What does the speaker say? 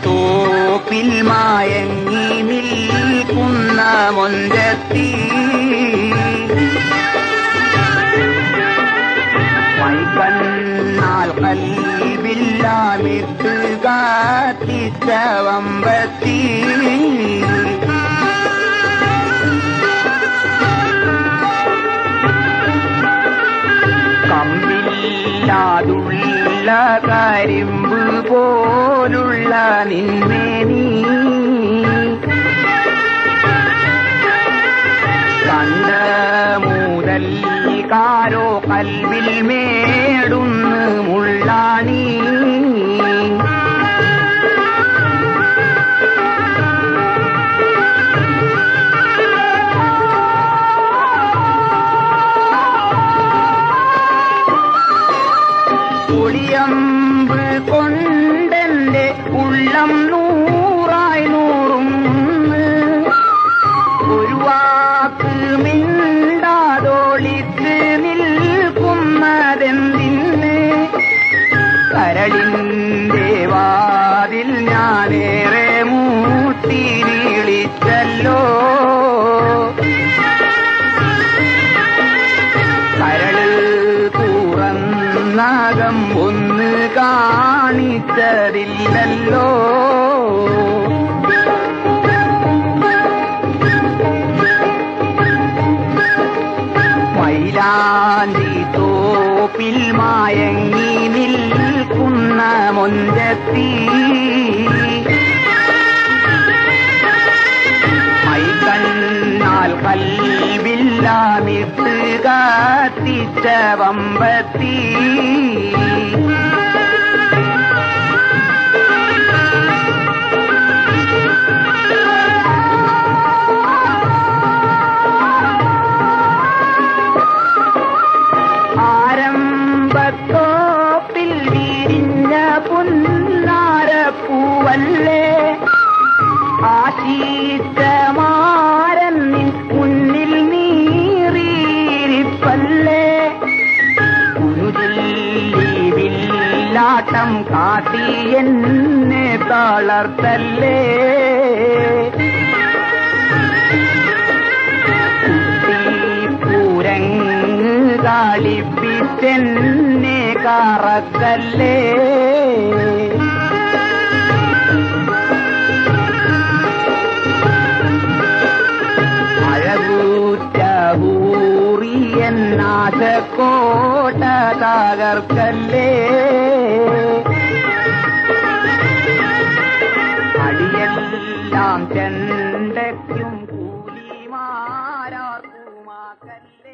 തോപ്പിൽ മായങ്ങി നിൽക്കുന്ന മൊഞ്ചത്തി വൈകണ്ണാൽ കൽവില്ലാമിട്ട് കാത്തിച്ച വമ്പത്തി കമ്പില്ലാതുള്ള കരിമ്പ് പോലുള്ള നിന്മേനി കണ്ട മുതൽ കാരോ കൽവിൽ മേടുന്ന് മുള്ളാണി ഒളിയമ്പ് കൊണ്ടെന്റെ ഉള്ളം നൂറായി നൂറും ഒരു വാക്ക് മിണ്ടാതോളിച്ച് നിൽക്കുന്നതെന്തിന് കരളിന്റെ വാതിൽ ഞാനേറെ മൂട്ടി വിളിച്ചല്ലോ കരള് തുറന്നകം ഒന്ന് കാണിച്ചതില്ലല്ലോ മൈലാഞ്ചി തോപ്പിൽ മായങ്ങി നിൽക്കുന്ന മൊഞ്ചത്തി മൈകണ്ണാൽ കൽവില്ലാമിട്ട് കാത്തിച്ച വമ്പത്തി ആരംഭത്തോപ്പിൽ വിരിഞ്ഞ പുന്നാരപ്പൂവല്ലേ ആശീച്ച മാരന്നിൻ മുന്നിൽ നീറിയിരിപ്പല്ലേ കുരുതില്ലാട്ടം കാട്ടി എന്നെ തളർത്തല്ലേ പൂരങ്ങ് കളിപ്പിച്ചെന്നെ കറക്കല്ലേ അഴകൂറ്റ ൂറിയെന്നാശക്കോട്ട തകർക്കല്ലേ അടിയെല്ലാം ചെണ്ടയ്ക്കും കൂലിമാരാർക്കുമാക്കല്ലേ.